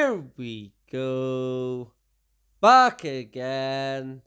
here we go. Back again.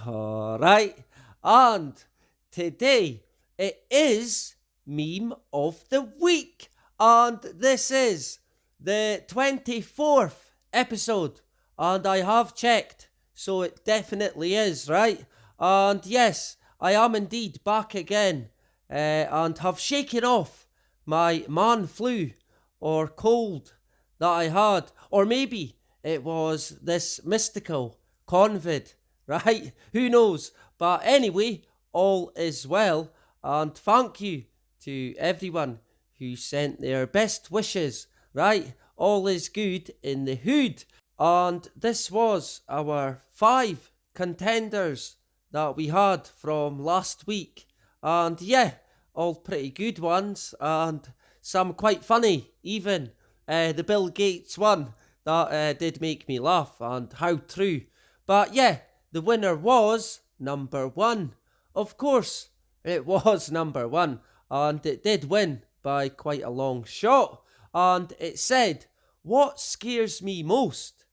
Alright. And today it is Meme of the Week. And this is the 24th episode. And I have checked. So it definitely is, right? And yes, I am indeed back again. And have shaken off my man flu or cold that I had. Or maybe it was this mystical COVID, right? Who knows? But anyway, all is well. And thank you to everyone who sent their best wishes, right? All is good in the hood. And this was our 5 contenders that we had from last week. And yeah, all pretty good ones, and some quite funny, even. The Bill Gates one, that did make me laugh, and how true. But yeah, the winner was number 1. Of course, it was number 1, and it did win by quite a long shot. And it said, what scares me most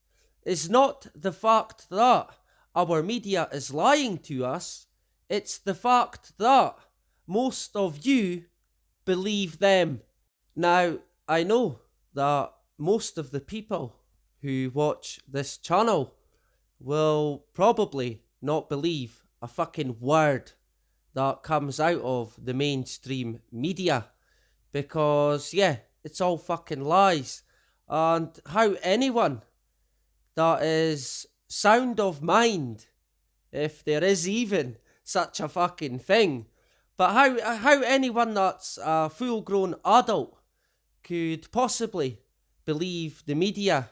is not the fact that our media is lying to us, it's the fact that most of you believe them. Now, I know that most of the people who watch this channel will probably not believe a fucking word that comes out of the mainstream media, because, yeah, it's all fucking lies. And how anyone that is sound of mind, if there is even such a fucking thing, but how anyone that's a full-grown adult could possibly believe the media,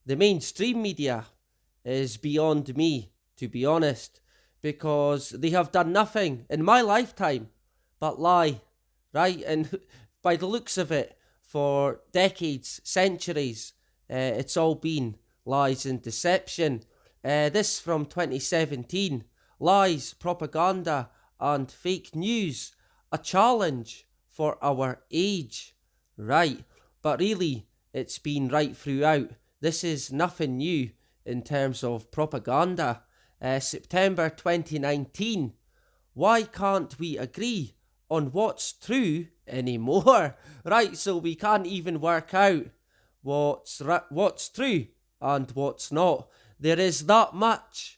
the mainstream media, is beyond me, to be honest, because they have done nothing in my lifetime but lie, right? And by the looks of it, for decades, centuries, it's all been lies and deception. This from 2017, lies, propaganda, and fake news, a challenge for our age. Right, but really, it's been right throughout. This is nothing new in terms of propaganda. September 2019, why can't we agree on what's true anymore? Right, so we can't even work out what's true and what's not. There is that much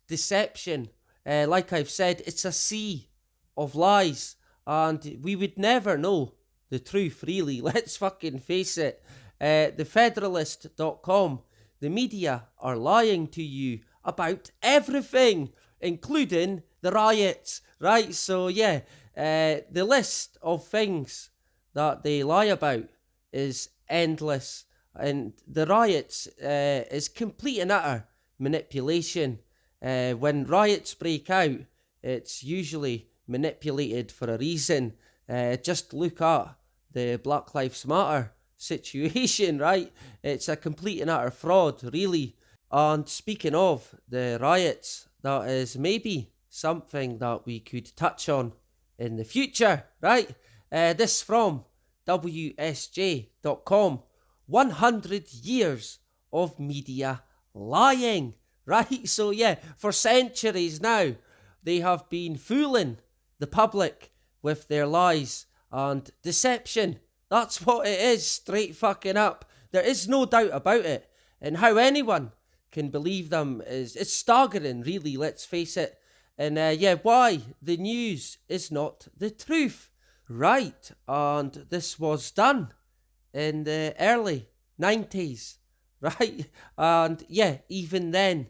deception. Like I've said, it's a sea of lies, and we would never know the truth, really. Let's fucking face it. TheFederalist.com, the media are lying to you about everything, including the riots, right? So yeah, the list of things that they lie about is endless, and the riots is complete and utter manipulation. When riots break out, it's usually manipulated for a reason. Just look at the Black Lives Matter situation, right? It's a complete and utter fraud, really. And speaking of the riots, that is maybe something that we could touch on in the future, right? This from WSJ.com. 100 years of media lying, right? So yeah, for centuries now, they have been fooling the public with their lies and deception. That's what it is, straight fucking up. There is no doubt about it. And how anyone can believe them it's staggering, really, let's face it. And yeah, why the news is not the truth. Right, and this was done in the early 90s, right? And yeah, even then,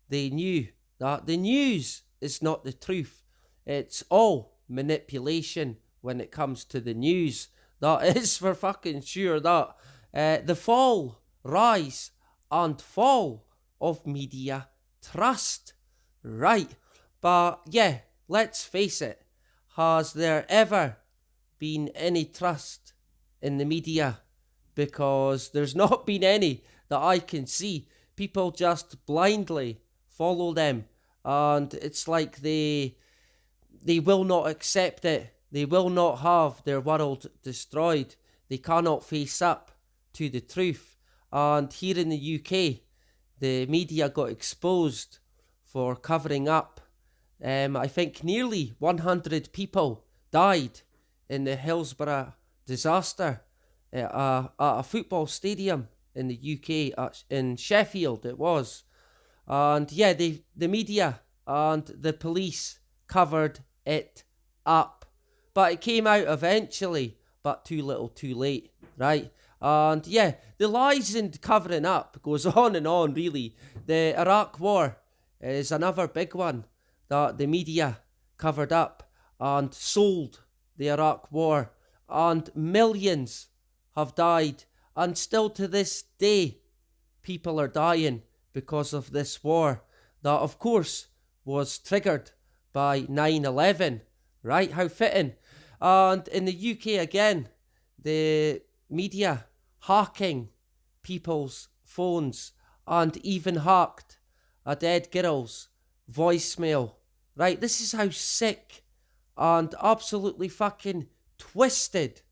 they knew that the news is not the truth. It's all manipulation when it comes to the news. That is for fucking sure. That the fall, rise, and fall of media trust. Right, but yeah, let's face it. Has there ever been any trust in the media? Because there's not been any that I can see. People just blindly follow them, and it's like they will not accept it. They will not have their world destroyed. They cannot face up to the truth. And here in the UK, the media got exposed for covering up. I think nearly 100 people died in the Hillsborough disaster at a football stadium in the UK, in Sheffield it was. And yeah, the media and the police covered it up. But it came out eventually, but too little too late, right? And yeah, the lies and covering up goes on and on, really. The Iraq War is another big one that the media covered up and sold the Iraq War. And millions have died. And still to this day, people are dying because of this war. That, of course, was triggered by 9/11. Right? How fitting. And in the UK again, the media hacking people's phones and even hacked a dead girl's voicemail. Right? This is how sick and absolutely fucking twisted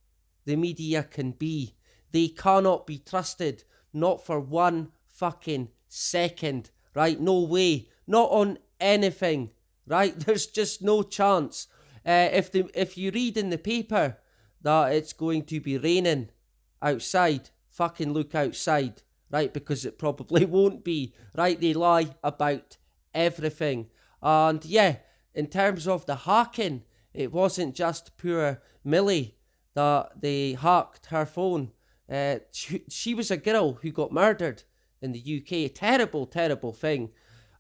the media can be. They cannot be trusted, not for one fucking second, right? No way, not on anything, right? There's just no chance. If you read in the paper that it's going to be raining outside, fucking look outside, right? Because it probably won't be, right? They lie about everything. And yeah, in terms of the hacking, it wasn't just poor Millie that they hacked her phone. She was a girl who got murdered in the UK. Terrible, terrible thing.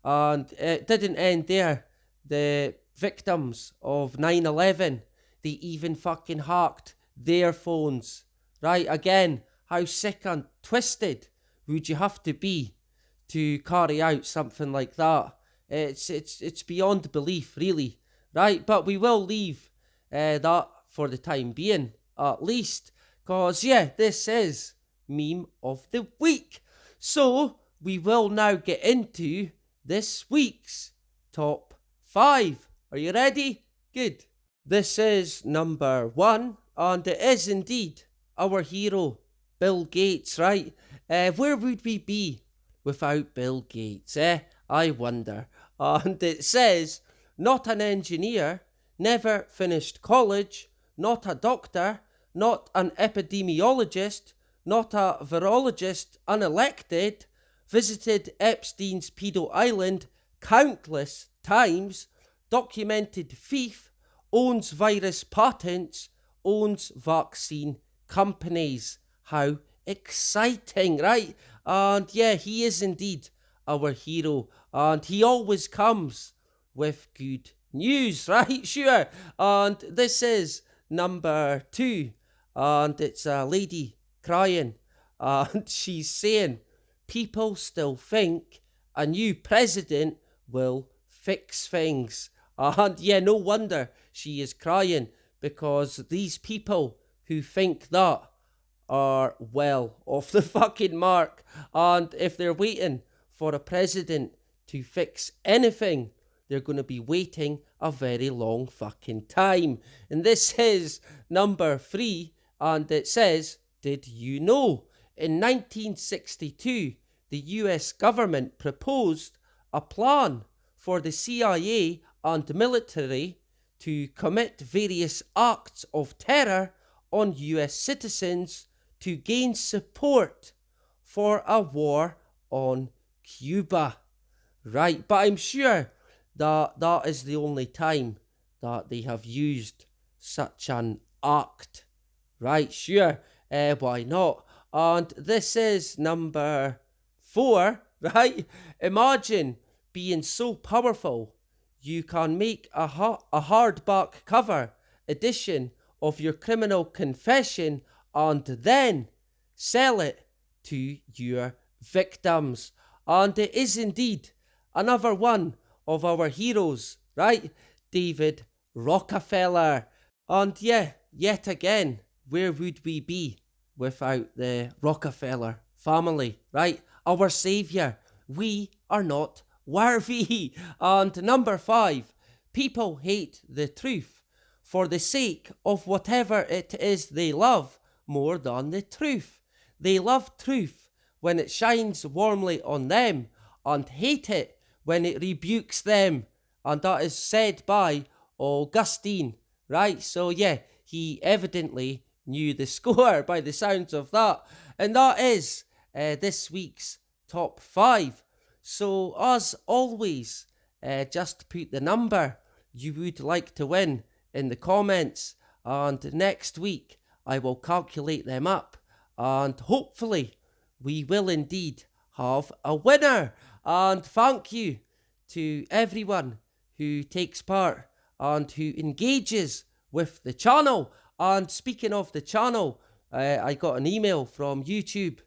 And it didn't end there. The victims of 9/11, they even fucking hacked their phones. Right? Again, how sick and twisted would you have to be to carry out something like that? It's beyond belief, really. Right? But we will leave that for the time being, at least. Because, yeah, this is Meme of the Week. So, we will now get into this week's top 5. Are you ready? Good. This is number 1, and it is indeed our hero, Bill Gates, right? Where would we be without Bill Gates, I wonder. And it says, not an engineer, never finished college, not a doctor, not an epidemiologist, not a virologist unelected, visited Epstein's pedo island countless times, documented thief, owns virus patents, owns vaccine companies. How exciting, right? And yeah, he is indeed our hero, and he always comes with good news, right? Sure. And this is number 2, and it's a lady crying, and she's saying people still think a new president will fix things. And yeah, no wonder she is crying, because these people who think that are well off the fucking mark. And if they're waiting for a president to fix anything, they're going to be waiting a very long fucking time. And this is number 3, and it says, did you know? In 1962, the US government proposed a plan for the CIA and military to commit various acts of terror on US citizens to gain support for a war on Cuba. Right, but I'm sure that is the only time that they have used such an act. Right, sure, why not? And this is number 4, right? Imagine being so powerful you can make a hardback cover edition of your criminal confession and then sell it to your victims. And it is indeed another one of our heroes, right? David Rockefeller. And yeah, yet again, where would we be without the Rockefeller family, right? Our saviour. We are not worthy. And number 5, people hate the truth for the sake of whatever it is they love more than the truth. They love truth when it shines warmly on them, and hate it when it rebukes them. And that is said by Augustine, right? So yeah, he evidently knew the score by the sounds of that. And that is this week's top 5. So as always, just put the number you would like to win in the comments, and next week I will calculate them up, and hopefully we will indeed have a winner. And thank you to everyone who takes part and who engages with the channel. And speaking of the channel, I got an email from YouTube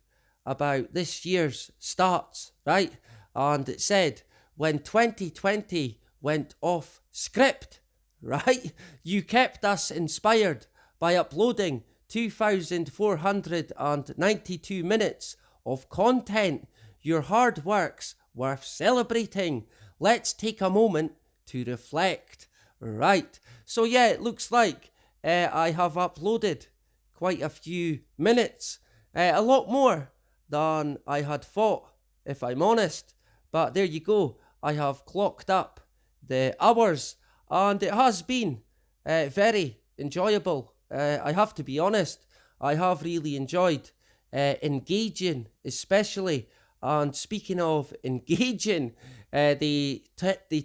about this year's stats, right? And it said, when 2020 went off script, right, you kept us inspired by uploading 2,492 minutes of content. Your hard work's worth celebrating. Let's take a moment to reflect. Right, so yeah, it looks like I have uploaded quite a few minutes, a lot more than I had thought, if I'm honest. But there you go, I have clocked up the hours, and it has been very enjoyable. I have to be honest, I have really enjoyed engaging, especially. And speaking of engaging, they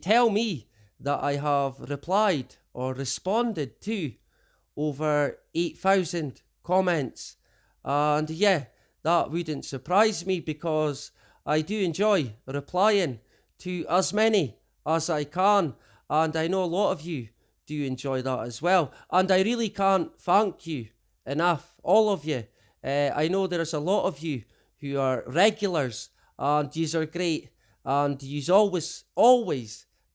tell me that I have replied or responded to over 8,000 comments. And yeah, that wouldn't surprise me, because I do enjoy replying to as many as I can. And I know a lot of you do enjoy that as well. And I really can't thank you enough, all of you. I know there's a lot of you who are regulars, and yous are great, and yous always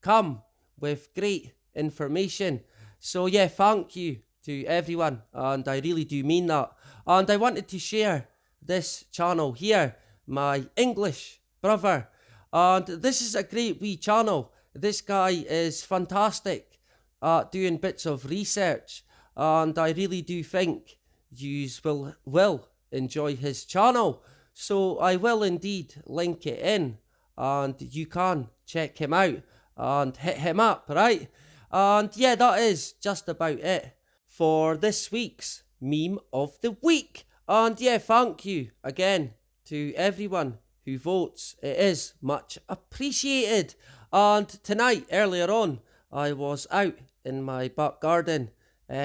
come with great information. So yeah, thank you to everyone, and I really do mean that. And I wanted to share this channel here, my English brother, and this is a great wee channel. This guy is fantastic at doing bits of research, and I really do think yous will enjoy his channel. So I will indeed link it in, and you can check him out and hit him up, right? And yeah, that is just about it for this week's meme of the week. And yeah, thank you again to everyone who votes. It is much appreciated. And tonight, earlier on, I was out in my back garden,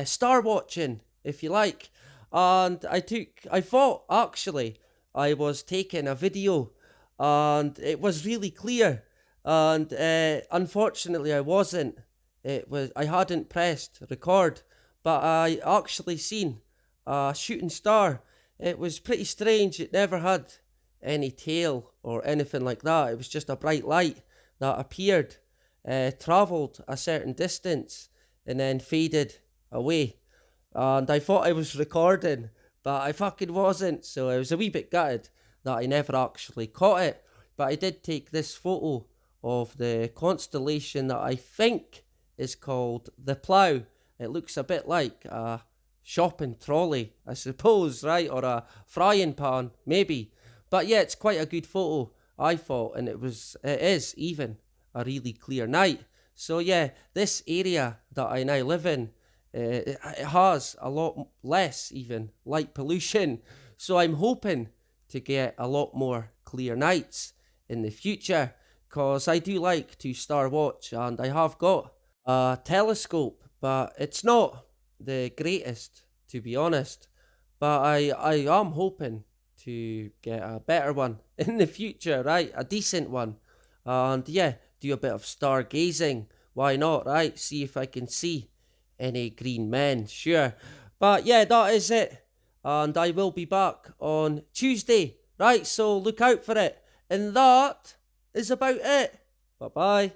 star watching, if you like. And I thought actually I was taking a video, and it was really clear. And unfortunately I wasn't. I hadn't pressed record, but I actually seen a shooting star. It was pretty strange. It never had any tail or anything like that. It was just a bright light that appeared, travelled a certain distance, and then faded away. And I thought I was recording, but I fucking wasn't. So I was a wee bit gutted that I never actually caught it. But I did take this photo of the constellation that I think is called the Plough. It looks a bit like a shopping trolley, I suppose, right? Or a frying pan, maybe. But yeah, it's quite a good photo, I thought, and it is even a really clear night. So yeah, this area that I now live in, it has a lot less even light pollution. So I'm hoping to get a lot more clear nights in the future, because I do like to star watch, and I have got a telescope, but it's not the greatest, to be honest. But I am hoping to get a better one in the future, right? A decent one. And yeah, do a bit of stargazing. Why not, right? See if I can see any green men, sure. But yeah, that is it. And I will be back on Tuesday, right? So look out for it. And that is about it. Bye-bye.